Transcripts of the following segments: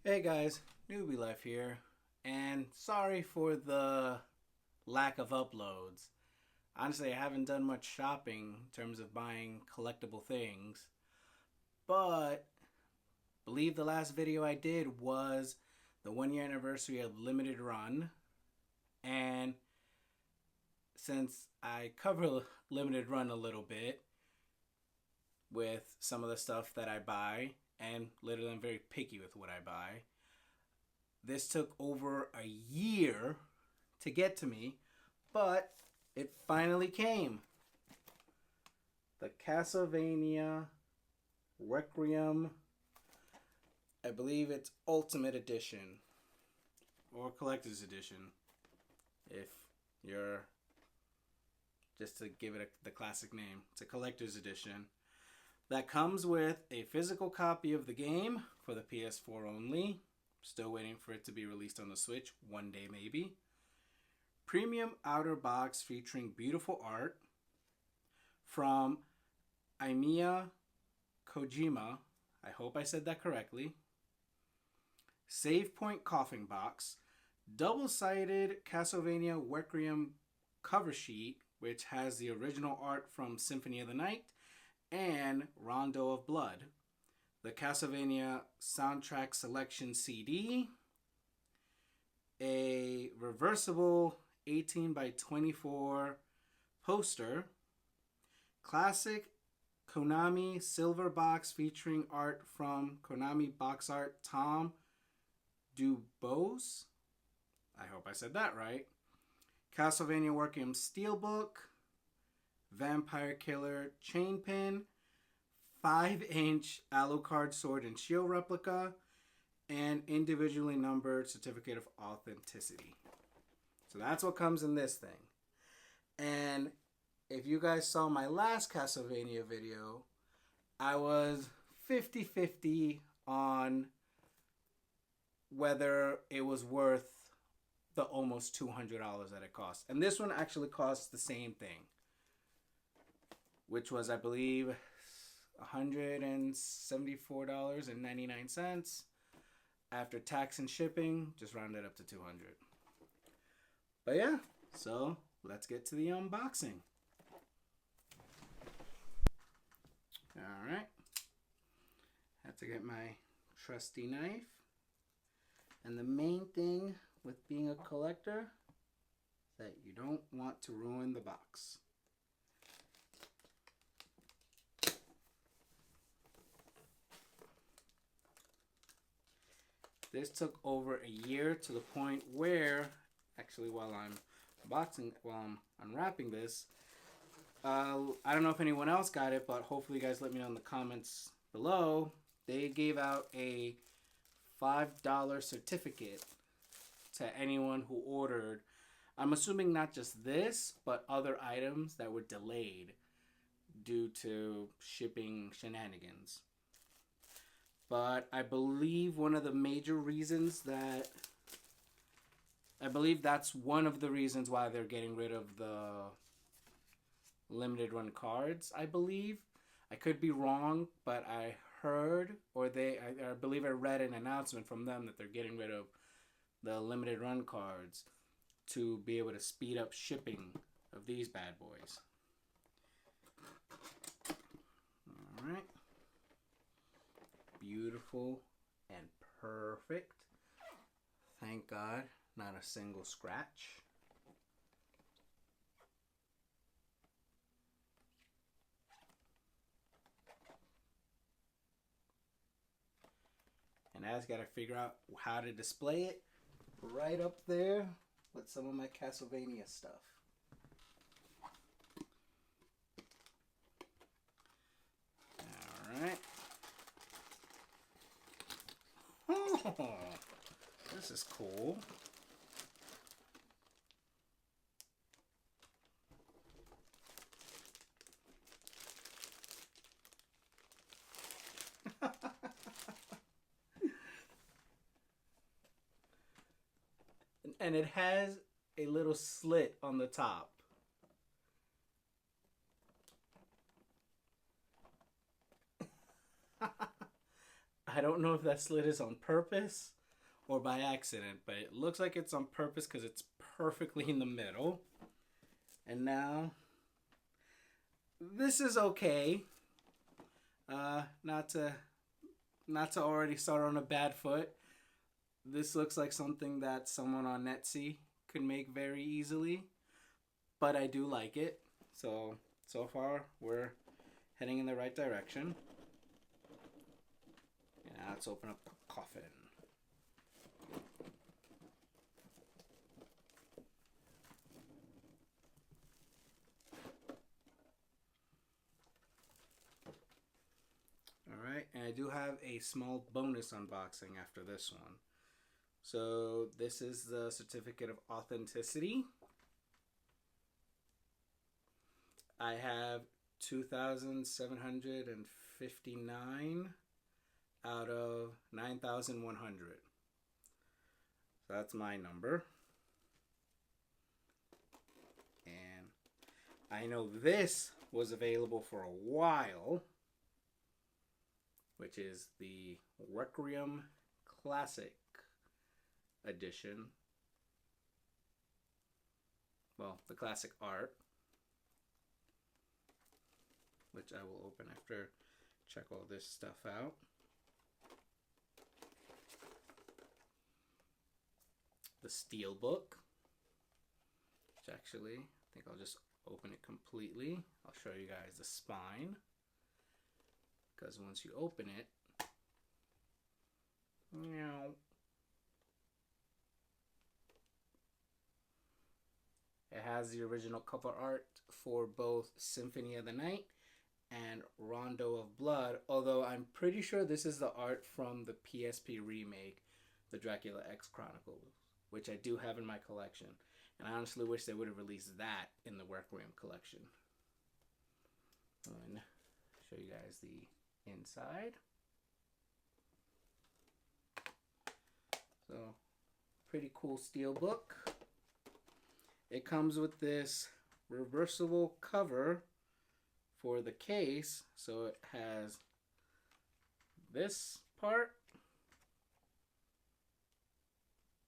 Hey guys, Newbie Life here, and sorry for the lack of uploads. Honestly, I haven't done much shopping in terms of buying collectible things, but believe the last video I did was the 1 year anniversary of Limited Run, and since I cover Limited Run a little bit with some of the stuff that I buy, and literally I'm very picky with what I buy. This took over a year to get to me, but it finally came. The Castlevania Requiem, I believe it's Ultimate Edition or Collector's Edition, if you're just to give it the classic name. It's a Collector's Edition that comes with a physical copy of the game for the PS4 only. Still waiting for it to be released on the Switch one day maybe. Premium outer box featuring beautiful art from Imiya Kojima. I hope I said that correctly. Save Point coughing box. Double-sided Castlevania Requiem cover sheet, which has the original art from Symphony of the Night and Rondo of Blood. The Castlevania soundtrack selection CD, a reversible 18 by 24 poster, classic Konami silver box featuring art from Konami box art Tom Dubose. I hope I said that right. Castlevania Requiem steelbook, Vampire Killer chain pin, 5-inch Alucard sword and shield replica, and individually numbered certificate of authenticity. So that's what comes in this thing. And if you guys saw my last Castlevania video, I was 50-50 on whether it was worth the almost $200 that it cost. And this one actually costs the same thing, which was, I believe, $174.99 after tax and shipping. Just rounded up to $200. But yeah, so let's get to the unboxing. All right, have to get my trusty knife. And the main thing with being a collector is that you don't want to ruin the box. This took over a year, to the point where, actually while I'm unwrapping this, I don't know if anyone else got it, but hopefully you guys let me know in the comments below. They gave out a $5 certificate to anyone who ordered, I'm assuming not just this, but other items that were delayed due to shipping shenanigans. But I believe one of the major reasons that, I believe that's one of the reasons why they're getting rid of the limited run cards, I believe. I could be wrong, but I heard, or I believe I read an announcement from them that they're getting rid of the limited run cards to be able to speed up shipping of these bad boys. All right. Beautiful and perfect. Thank God, not a single scratch. And I just gotta figure out how to display it right up there with some of my Castlevania stuff. All right. Oh, this is cool. And it has a little slit on the top. I don't know if that slit is on purpose or by accident, but it looks like it's on purpose because it's perfectly in the middle. And now, this is okay. Not to already start on a bad foot. This looks like something that someone on Etsy could make very easily, but I do like it. So far we're heading in the right direction. And now let's open up the coffin. Alright, and I do have a small bonus unboxing after this one. So this is the certificate of authenticity. I have 2,759 out of 9,100. So that's my number. And I know this was available for a while, which is the Requiem Classic Edition. Well, the classic art, which I will open after check all this stuff out. The Steelbook, which actually, I think I'll just open it completely. I'll show you guys the spine, because once you open it, it has the original cover art for both Symphony of the Night and Rondo of Blood, although I'm pretty sure this is the art from the PSP remake, the Dracula X Chronicles, which I do have in my collection. And I honestly wish they would have released that in the Requiem collection. And show you guys the inside. So, pretty cool steelbook. It comes with this reversible cover for the case, so it has this part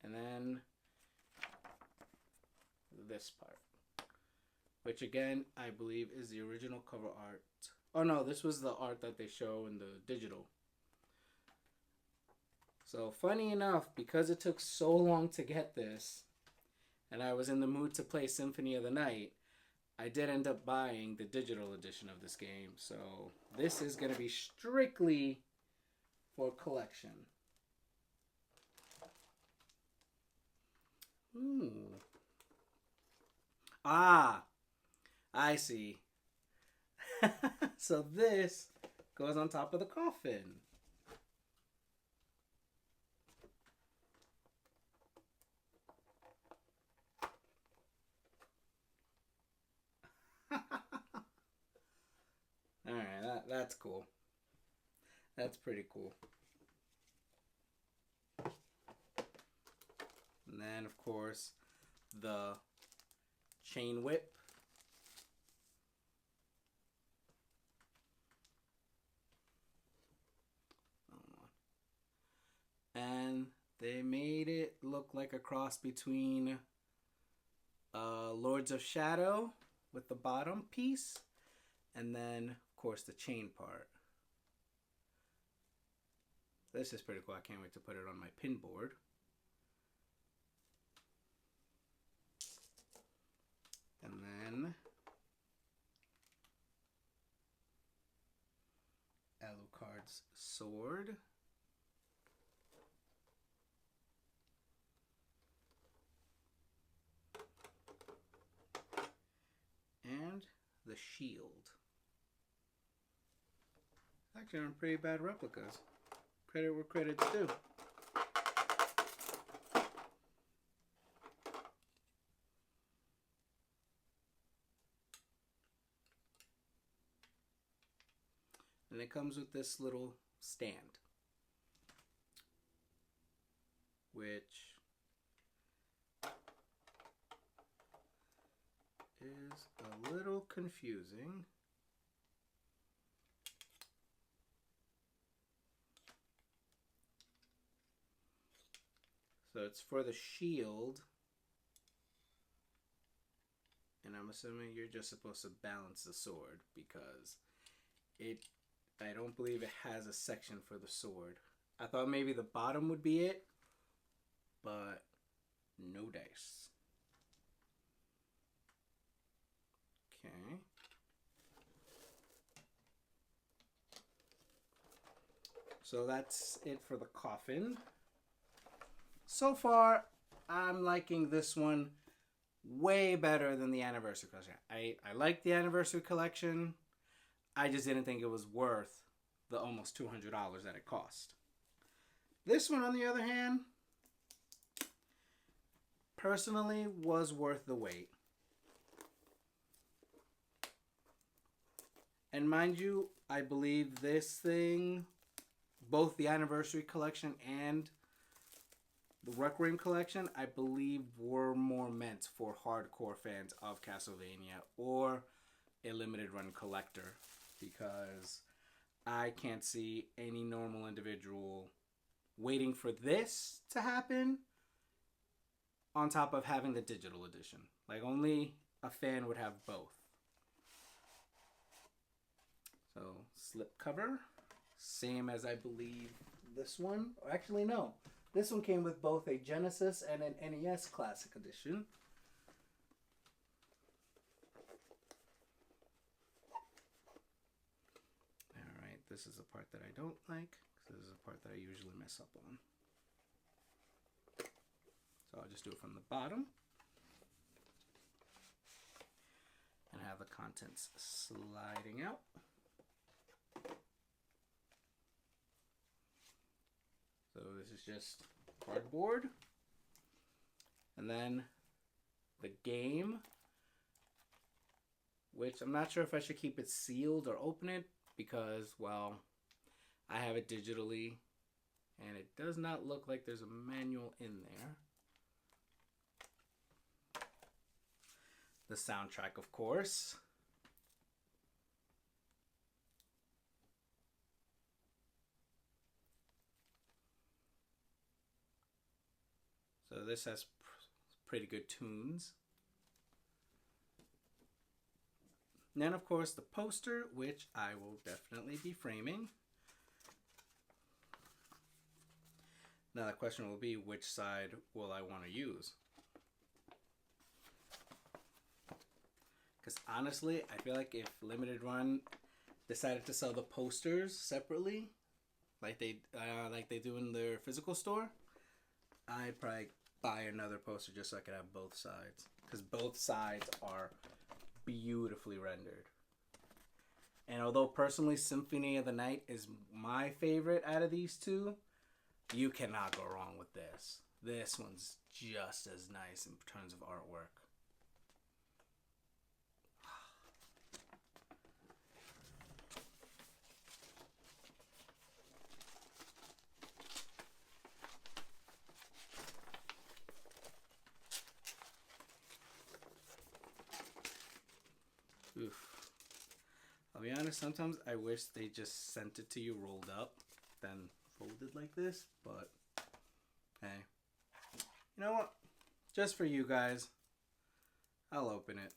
and then this part, which again I believe is the original cover art. Oh no, this was the art that they show in the digital. So funny enough, because it took so long to get this and I was in the mood to play Symphony of the Night, I did end up buying the digital edition of this game. So this is going to be strictly for collection. Ooh. Ah, I see. So this goes on top of the coffin. Alright, that's cool. That's pretty cool. And then, of course, the chain whip. And they made it look like a cross between Lords of Shadow with the bottom piece and then, of course, the chain part. This is pretty cool. I can't wait to put it on my pin board. And then Alucard's sword. And the shield. Actually, they're pretty bad replicas. Credit where credit's due. And it comes with this little stand, which is a little confusing. So it's for the shield. And I'm assuming you're just supposed to balance the sword because I don't believe it has a section for the sword. I thought maybe the bottom would be it, but no dice. Okay. So that's it for the coffin. So far, I'm liking this one way better than the anniversary collection. I like the anniversary collection. I just didn't think it was worth the almost $200 that it cost. This one, on the other hand, personally was worth the wait. And mind you, I believe this thing, both the anniversary collection and the Requiem collection, I believe were more meant for hardcore fans of Castlevania or a limited run collector, because I can't see any normal individual waiting for this to happen on top of having the digital edition. Like, only a fan would have both. So, slip cover, same as I believe this one. Actually, no. This one came with both a Genesis and an NES Classic Edition. Alright, this is the part that I don't like. This is the part that I usually mess up on. So I'll just do it from the bottom. And have the contents sliding out. So this is just cardboard. And then the game, which I'm not sure if I should keep it sealed or open it because, well, I have it digitally and it does not look like there's a manual in there. The soundtrack, of course. So this has pretty good tunes. And then, of course, the poster, which I will definitely be framing. Now the question will be, which side will I want to use? Because honestly, I feel like if Limited Run decided to sell the posters separately, like they do in their physical store, I'd probably buy another poster just so I could have both sides. Because both sides are beautifully rendered. And although personally Symphony of the Night is my favorite out of these two, you cannot go wrong with this. This one's just as nice in terms of artwork. Oof. I'll be honest, sometimes I wish they just sent it to you rolled up, then folded like this, but hey. You know what? Just for you guys, I'll open it.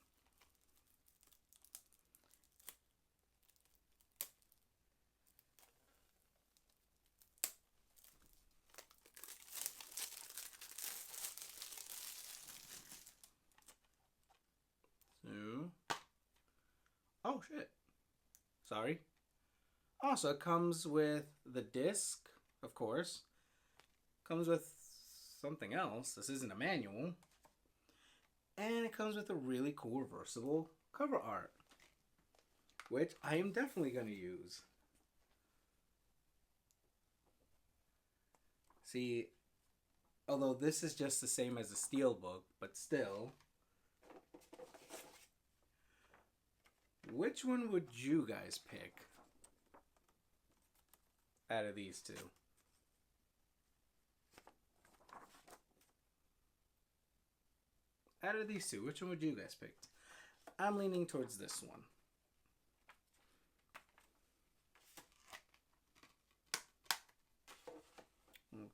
So, oh shit. Sorry. Also, it comes with the disc, of course. Comes with something else. This isn't a manual. And it comes with a really cool reversible cover art, which I am definitely going to use. See, although this is just the same as the Steelbook, but still, which one would you guys pick out of these two? Out of these two, which one would you guys pick? I'm leaning towards this one.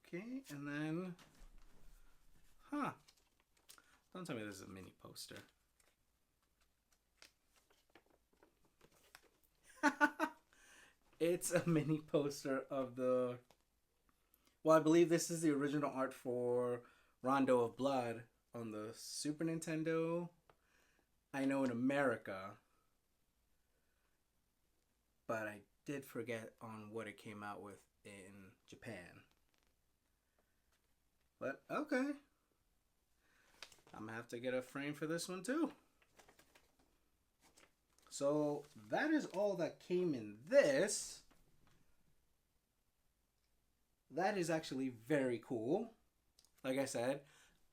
Okay, and then Huh. Don't tell me this is a mini poster. It's a mini poster of the... Well, I believe this is the original art for Rondo of Blood on the Super Nintendo. I know in America. But I did forget on what it came out with in Japan. But, okay. I'm going to have to get a frame for this one, too. So, that is all that came in this. That is actually very cool. Like I said,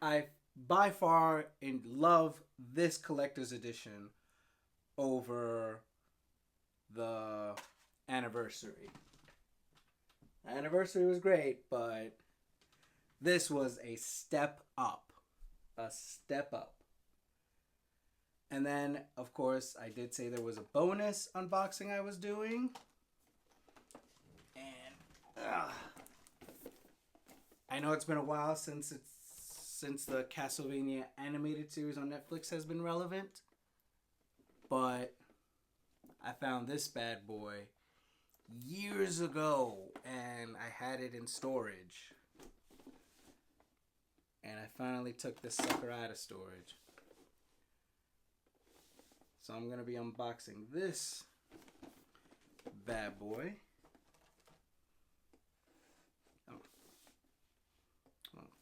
I by far love this collector's edition over the anniversary. The anniversary was great, but this was a step up. A step up. And then, of course, I did say there was a bonus unboxing I was doing. And I know it's been a while since the Castlevania animated series on Netflix has been relevant. But I found this bad boy years ago, and I had it in storage. And I finally took this sucker out of storage. So I'm going to be unboxing this bad boy. Oh.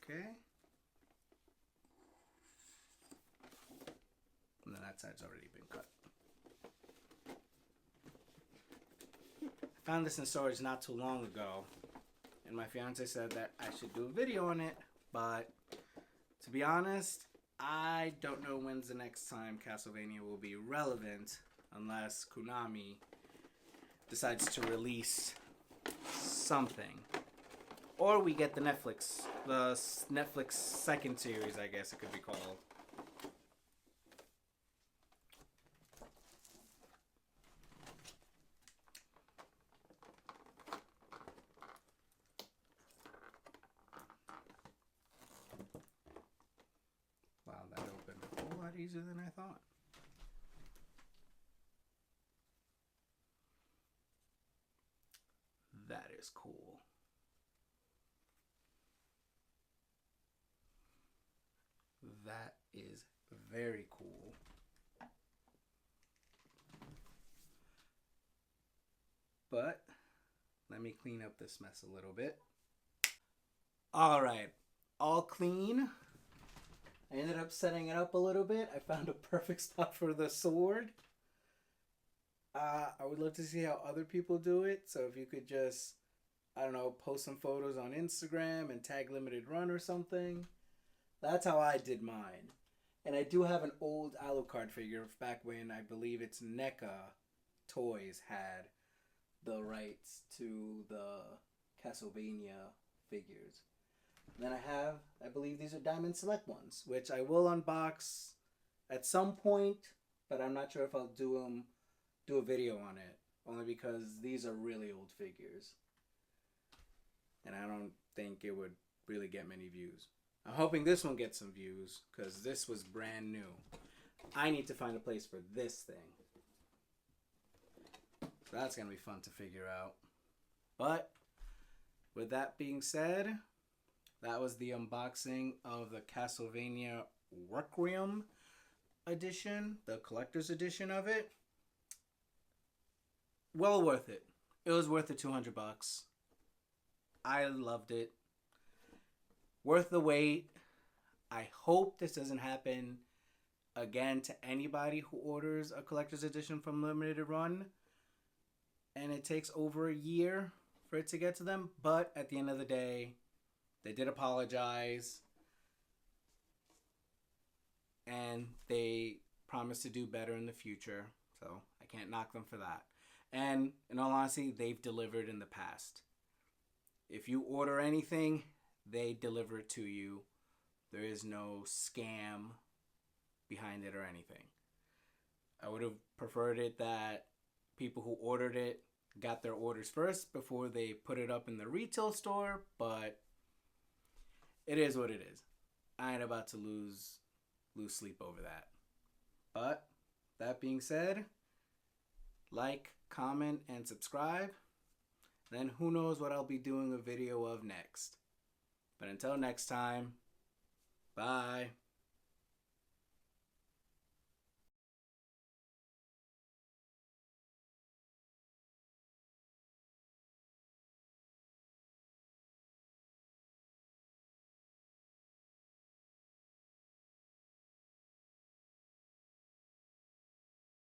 Okay. And then that side's already been cut. I found this in storage not too long ago. And my fiance said that I should do a video on it. But to be honest, I don't know when's the next time Castlevania will be relevant unless Konami decides to release something. Or we get the Netflix second series, I guess it could be called. Wow, that opened a whole lot easier than I thought. That is cool. That is very cool. But let me clean up this mess a little bit. Alright, all clean. I ended up setting it up a little bit. I found a perfect spot for the sword. I would love to see how other people do it. So if you could just, I don't know, post some photos on Instagram and tag Limited Run or something. That's how I did mine. And I do have an old Alucard figure back when I believe it's NECA Toys had the rights to the Castlevania figures. And then I believe these are Diamond Select ones, which I will unbox at some point, but I'm not sure if I'll do a video on it, only because these are really old figures. And I don't think it would really get many views. I'm hoping this one gets some views, because this was brand new. I need to find a place for this thing. So that's going to be fun to figure out. But, with that being said, that was the unboxing of the Castlevania Requiem edition, the collector's edition of it. Well worth it. It was worth the $200. I loved it. Worth the wait. I hope this doesn't happen again to anybody who orders a collector's edition from Limited Run and it takes over a year for it to get to them. But at the end of the day, they did apologize and they promised to do better in the future. So I can't knock them for that. And in all honesty, they've delivered in the past. If you order anything, they deliver it to you. There is no scam behind it or anything. I would have preferred it that people who ordered it got their orders first before they put it up in the retail store, but it is what it is. I ain't about to lose sleep over that. But that being said, like, comment, and subscribe. Then who knows what I'll be doing a video of next. But until next time, bye.